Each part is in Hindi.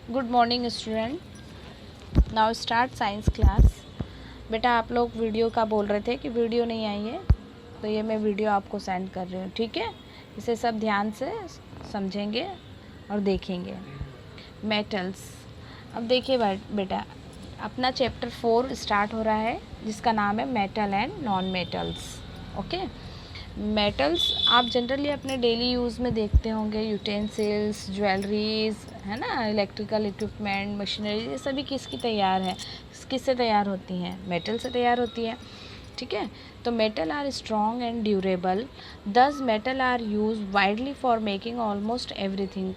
Good morning student. Now start science class. बेटा आप लोग वीडियो का बोल रहे थे कि वीडियो नहीं आई है, तो ये मैं वीडियो आपको सेंड कर रही हूँ, ठीक है। इसे सब ध्यान से समझेंगे और देखेंगे। मेटल्स। अब देखिए बेटा, अपना चैप्टर 4 स्टार्ट हो रहा है जिसका नाम है metal and non metals. Okay. Metals आप जनरली अपने डेली यूज़ में देखते होंगे, यूटेंसिल्स, ज्वेलरीज, है ना, इलेक्ट्रिकल इक्विपमेंट, मशीनरी, ये सभी किसकी तैयार है, किससे तैयार होती हैं? मेटल से तैयार होती है, ठीक है। तो metal are strong and durable, these metal are use widely for making almost everything.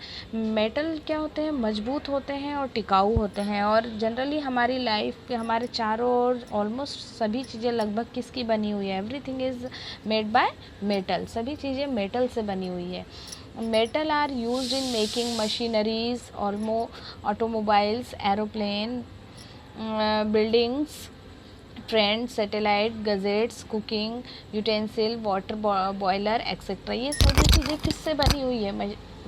Metal क्या होते हैं? मजबूत होते हैं और टिकाऊ होते हैं, और जनरली हमारी लाइफ के हमारे चारों ओर ऑलमोस्ट सभी चीज़ें लगभग किसकी बनी हुई है? Everything is made by metal, सभी चीज़ें मेटल से बनी हुई है। Metal are use in making machineries, automobiles, aeroplane, buildings, trains, satellite, gadgets, cooking utensil, water boiler etcetera. ये सभी चीज़ें किससे बनी हुई है?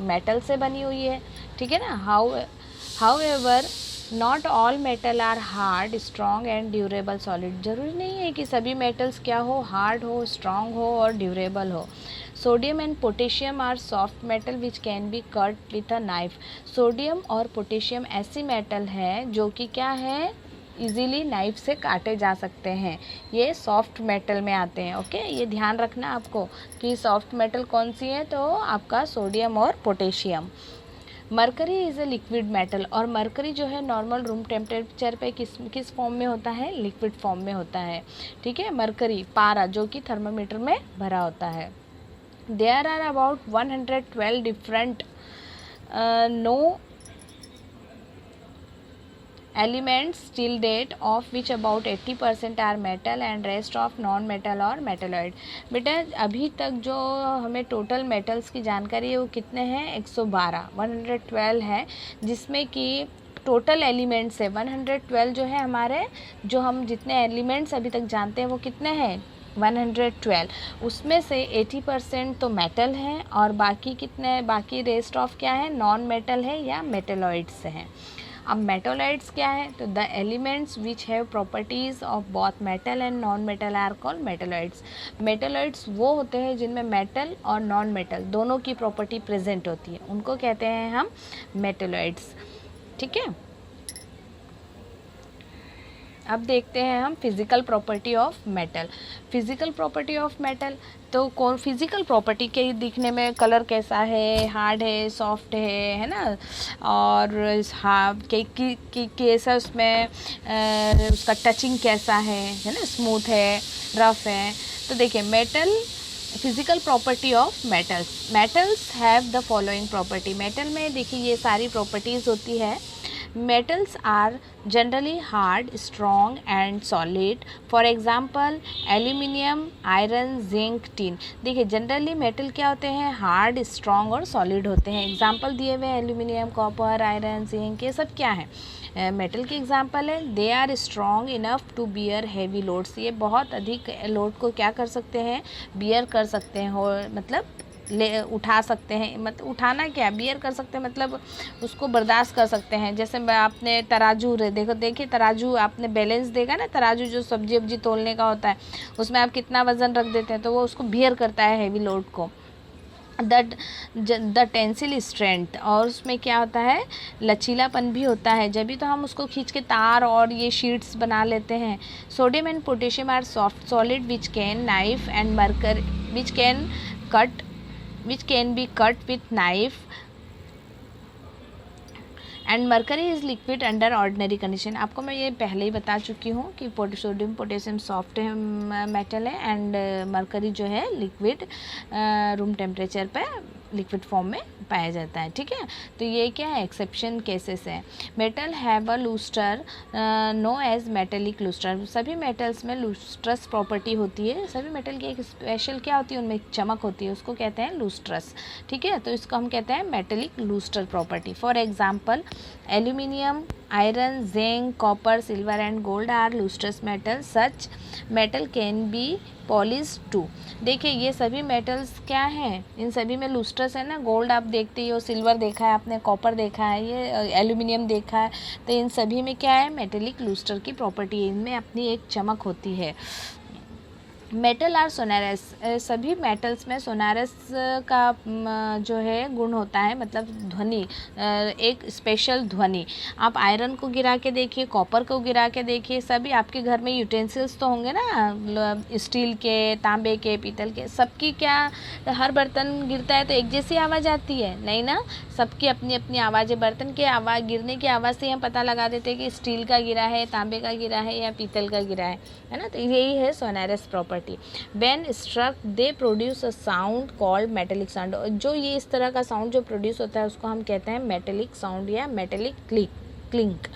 मेटल से बनी हुई है, ठीक है ना। However not all metal are hard, strong and durable solid. जरूरी नहीं है कि सभी मेटल्स क्या हो, हार्ड हो, स्ट्रॉन्ग हो और ड्यूरेबल हो। Sodium and potassium are soft metal which can be cut with a knife. Sodium और पोटेशियम ऐसी मेटल है जो कि क्या है, इजीली नाइफ से काटे जा सकते हैं। ये सॉफ्ट मेटल में आते हैं। ओके, ये ध्यान रखना आपको कि सॉफ्ट मेटल कौन सी है, तो आपका सोडियम और potassium. Mercury is a liquid metal, और मरकरी जो है नॉर्मल रूम टेम्परेचर पे किस फॉर्म में होता है? लिक्विड फॉर्म में होता है, ठीक है। मरकरी पारा जो कि थर्मामीटर में भरा होता है। There are about 112 different known elements till date, of which about 80% are metal and rest of non metal or metalloid। बेटा अभी तक जो हमें टोटल मेटल्स की जानकारी है वो कितने हैं? 112 है, जिसमें कि टोटल एलिमेंट्स है 112 जो है हमारे, जो हम जितने एलिमेंट्स अभी तक जानते हैं वो कितने हैं? 112। उसमें से 80% तो मेटल हैं और बाकी कितने, बाकी रेस्ट ऑफ क्या है? नॉन मेटल है या मेटेलॉइड्स हैं। अब मेटोलाइट्स क्या है? तो the elements which have properties of both metal and non metal are called metalloids. Metalloids वो होते हैं जिनमें मेटल और नॉन मेटल दोनों की प्रॉपर्टी प्रेजेंट होती है, उनको कहते हैं हम मेटोलाइट्स, ठीक है। अब देखते हैं हम physical property of metal. Physical property of metal, तो कौन फिजिकल प्रॉपर्टी के दिखने में कलर कैसा है, हार्ड है, सॉफ्ट है ना, और हाँ कैसा उसमें उसका टचिंग कैसा है ना, स्मूथ है, रफ है। तो देखिए metal, physical property of metals have the following property. Metal में देखिए ये सारी प्रॉपर्टीज़ होती है। Metals are generally hard, strong and solid. For example, aluminium, iron, zinc, tin। देखिए जनरली मेटल क्या होते हैं? हार्ड, स्ट्रॉन्ग और सॉलिड होते हैं। एग्जाम्पल दिए हुए हैं, एल्यूमिनियम, कॉपर, आयरन, जिंक, ये सब क्या है? मेटल के एग्जाम्पल है। They are strong enough to bear heavy loads. ये बहुत अधिक लोड को क्या कर सकते हैं? बियर कर सकते हैं, हो मतलब ले उठा सकते हैं। मतलब उठाना क्या, बियर कर सकते हैं मतलब उसको बर्दाश्त कर सकते हैं। जैसे आपने तराजू देखिए तराजू आपने बैलेंस देगा ना, तराजू जो सब्जी वब्जी तोलने का होता है उसमें आप कितना वज़न रख देते हैं तो वो उसको बियर करता है हैवी लोड को। द टेंसिल स्ट्रेंथ, और उसमें क्या होता है? लचीलापन भी होता है, जब भी तो हम उसको खींच के तार और ये शीट्स बना लेते हैं। Sodium and potassium are soft solid which can knife and mercury which can cut which can be cut with knife, and mercury is liquid under ordinary condition. आपको मैं ये पहले ही बता चुकी हूँ कि सोडियम पोटेशियम सॉफ्ट मेटल है एंड मरकरी जो है लिक्विड रूम टेम्परेचर पे लिक्विड फॉर्म में पाया जाता है, ठीक है। तो ये क्या है? एक्सेप्शन केसेस है। Metal have a lustre known as metallic lustre. सभी मेटल्स में लूस्ट्रस प्रॉपर्टी होती है। सभी मेटल की एक स्पेशल क्या होती है? उनमें एक चमक होती है, उसको कहते हैं लूस्ट्रस, ठीक है। तो इसको हम कहते हैं metallic lustre property. For example aluminium, Iron, zinc, copper, silver and gold are lustrous metals. Such metal can be polished too. देखिए ये सभी मेटल्स क्या हैं, इन सभी में लुस्ट्रस है ना. गोल्ड आप देखते ही हो, सिल्वर देखा है आपने, कॉपर देखा है, ये एल्यूमिनियम देखा है. तो इन सभी में क्या है, मेटेलिक लुस्टर की प्रॉपर्टी है, इनमें अपनी एक चमक होती है. मेटल आर सोनारस, सभी मेटल्स में सोनारस का जो है गुण होता है, मतलब ध्वनि, एक स्पेशल ध्वनि. आप आयरन को गिरा के देखिए, कॉपर को गिरा के देखिए, सभी आपके घर में यूटेंसिल्स तो होंगे ना, स्टील के, तांबे के, पीतल के, सबकी क्या, हर बर्तन गिरता है तो एक जैसी आवाज़ आती है नहीं ना, सबकी अपनी अपनी आवाज़ है. बर्तन के आवाज़, गिरने की आवाज़ से हम पता लगा देते हैं कि स्टील का गिरा है, तांबे का गिरा है या पीतल का गिरा है ना. तो यही है सोनारस property. When struck, they produce a sound called metallic sound. जो ये इस तरह का साउंड जो प्रोड्यूस होता है उसको हम कहते हैं मेटेलिक साउंड या metallic clink.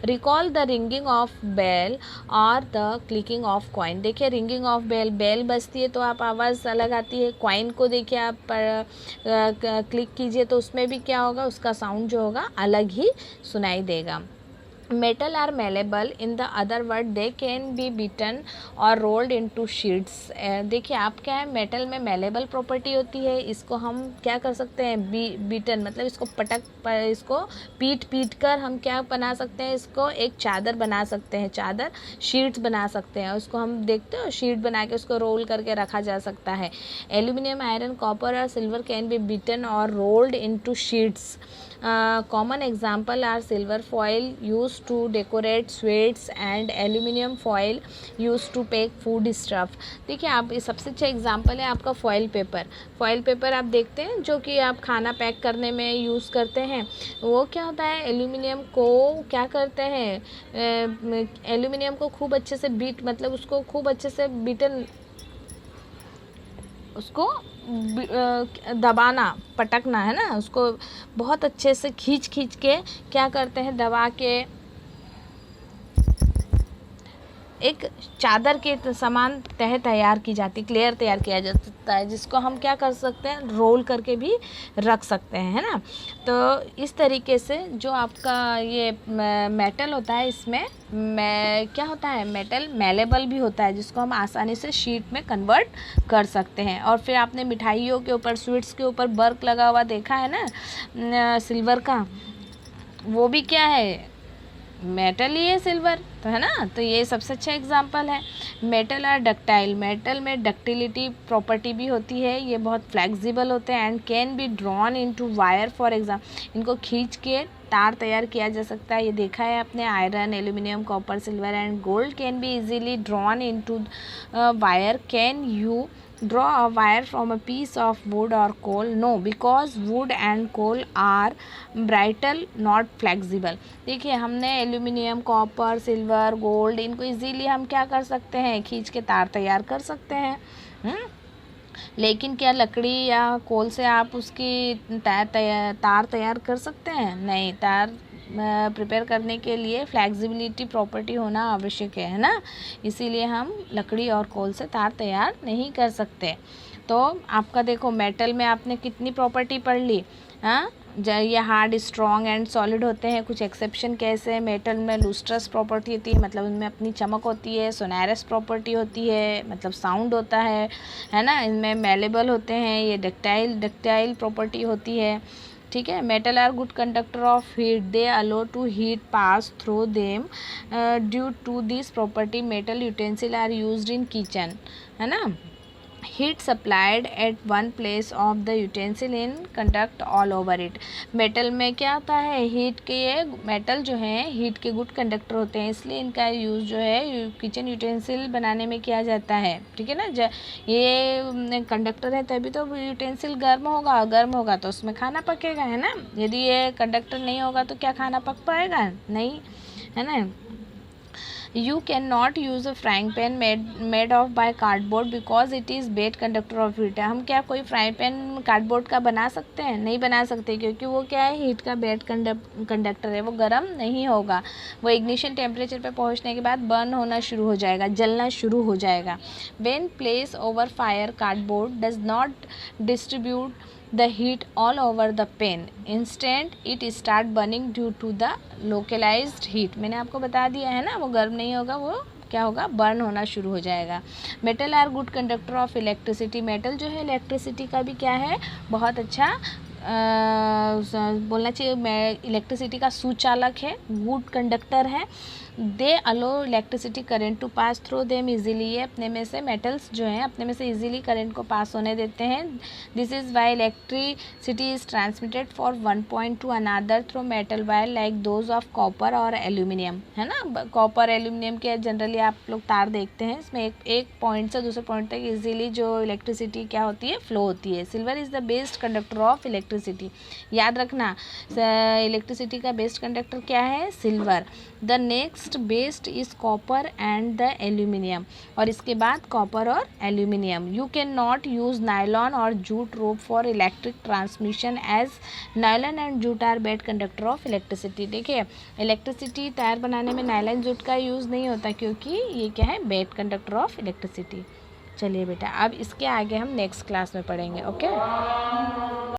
Recall the ringing of bell और द क्लिकिंग ऑफ कॉइन. देखिए रिंगिंग ऑफ बेल बजती है तो आप आवाज़ अलग आती है. कॉइन को देखिए आप क्लिक कीजिए तो उसमें भी क्या होगा, उसका साउंड जो होगा अलग ही सुनाई देगा. Metal are malleable, in the other word they can be beaten और रोल्ड इनटू शीट्स. देखिए आप क्या है, मेटल में मेलेबल प्रॉपर्टी होती है, इसको हम क्या कर सकते हैं, बीटन मतलब इसको इसको पीट कर हम क्या बना सकते हैं, इसको एक चादर बना सकते हैं, चादर शीट्स बना सकते हैं. उसको हम देखते हो शीट बना के उसको रोल करके रखा जा सकता है. एल्यूमिनियम, आयरन, कॉपर और सिल्वर कैन बी बीटन और rolled into sheets. Common example are silver foil used to decorate sweets and aluminium foil used to pack food stuff. देखिए आप, ये सबसे अच्छा एग्जाम्पल है आपका फॉयल पेपर आप देखते हैं जो कि आप खाना पैक करने में यूज़ करते हैं. वो क्या होता है, एल्यूमिनियम को क्या करते हैं, एल्यूमिनियम को खूब अच्छे से मतलब उसको खूब अच्छे से बीटन, उसको दबाना, पटकना है ना, उसको बहुत अच्छे से खींच के क्या करते हैं, दबा के एक चादर के समान तह तैयार की जाती, क्लेयर तैयार किया जाता है, जिसको हम क्या कर सकते हैं, रोल करके भी रख सकते हैं, है ना. तो इस तरीके से जो आपका ये मेटल होता है, इसमें क्या होता है, मेटल मेलेबल भी होता है, जिसको हम आसानी से शीट में कन्वर्ट कर सकते हैं. और फिर आपने मिठाइयों के ऊपर, स्वीट्स के ऊपर वर्क लगा हुआ देखा है ना सिल्वर का, वो भी क्या है, मेटल ही है सिल्वर, तो है ना. तो ये सबसे अच्छा एग्जांपल है. मेटल आर डक्टाइल, मेटल में डक्टिलिटी प्रॉपर्टी भी होती है, ये बहुत फ्लेक्सिबल होते हैं. And can be drawn into wire, for example इनको खींच के तार तैयार किया जा सकता है. ये देखा है आपने, iron, aluminium, copper, silver and gold can be easily drawn into wire. Can you draw a wire from a piece of wood or coal? No, because wood and coal are brittle, not flexible. देखिए हमने एल्यूमिनियम, कॉपर, सिल्वर, गोल्ड, इनको इजीली हम क्या कर सकते हैं, खींच के तार तैयार कर सकते हैं. लेकिन क्या लकड़ी या कोल से आप उसकी तार तैयार कर सकते हैं? नहीं, तार प्रिपेयर करने के लिए फ्लेक्सिबिलिटी प्रॉपर्टी होना आवश्यक है ना. इसीलिए हम लकड़ी और कोल से तार तैयार नहीं कर सकते. तो आपका देखो मेटल में आपने कितनी प्रॉपर्टी पढ़ ली. हाँ, ये हार्ड, स्ट्रॉन्ग एंड सॉलिड होते हैं. कुछ एक्सेप्शन कैसे, मेटल में लुस्ट्रस प्रॉपर्टी होती है, मतलब उनमें अपनी चमक होती है. सोनारस प्रॉपर्टी होती है, मतलब साउंड होता है ना. इनमें मेलेबल होते हैं. ये डक्टाइल प्रॉपर्टी होती है, ठीक है. Metal are good conductor of heat, they allow to heat pass through them. Due to this property metal utensil are used in kitchen, है ना. Heat supplied at one place of the utensil in conduct all over it. Metal में क्या होता है, हीट के, ये मेटल जो है हीट के गुड कंडक्टर होते हैं, इसलिए इनका यूज़ जो है किचन यूटेंसिल बनाने में किया जाता है, ठीक है ना. ये कंडक्टर है तभी तो यूटेंसिल गर्म होगा तो उसमें खाना पकेगा, है ना. यदि ये कंडक्टर नहीं होगा तो क्या खाना पक पाएगा, नहीं, है ना. You cannot use a frying pan made of by cardboard because it is bad conductor of heat. हम क्या कोई फ्राई पैन कार्डबोर्ड का बना सकते हैं? नहीं बना सकते, क्योंकि वो क्या है, हीट का बेड कंडक्टर है, वो गर्म नहीं होगा. वो इग्निशन टेम्परेचर पे पहुंचने के बाद बर्न होना शुरू हो जाएगा, जलना शुरू हो जाएगा. When placed over fire, cardboard does not distribute the heat all over the pan, instant it start burning due to the localized heat. मैंने आपको बता दिया है ना, वो गर्म नहीं होगा, वो क्या होगा, बर्न होना शुरू हो जाएगा। Metal are good conductor of electricity, metal जो है इलेक्ट्रिसिटी का भी क्या है, बहुत अच्छा बोलना चाहिए, इलेक्ट्रिसिटी का सुचालक है, गुड कंडक्टर है। They allow electricity current to pass through them easily, ये अपने में से मेटल्स जो हैं अपने में से इजीली करंट को पास होने देते हैं। This is why electricity is transmitted for one point to another through metal wire like those of copper और एल्यूमिनियम, है ना। कॉपर एल्यूमिनियम के जनरली आप लोग तार देखते हैं, इसमें एक पॉइंट से दूसरे पॉइंट तक इजीली जो इलेक्ट्रिसिटी क्या होती है, फ्लो होती है। Silver is the best conductor of electricity, याद रखना इलेक्ट्रिसिटी का बेस्ट कंडक्टर क्या है, silver. The next best is copper and the aluminium, और इसके बाद कॉपर और aluminium. You can not use nylon और jute rope for electric transmission as nylon and jute are bad conductor of electricity. देखिए इलेक्ट्रिसिटी तार बनाने में नायलॉन जूट का यूज़ नहीं होता, क्योंकि ये क्या है, बैड कंडक्टर ऑफ इलेक्ट्रिसिटी। चलिए बेटा, अब इसके आगे हम नेक्स्ट क्लास में पढ़ेंगे। ओके।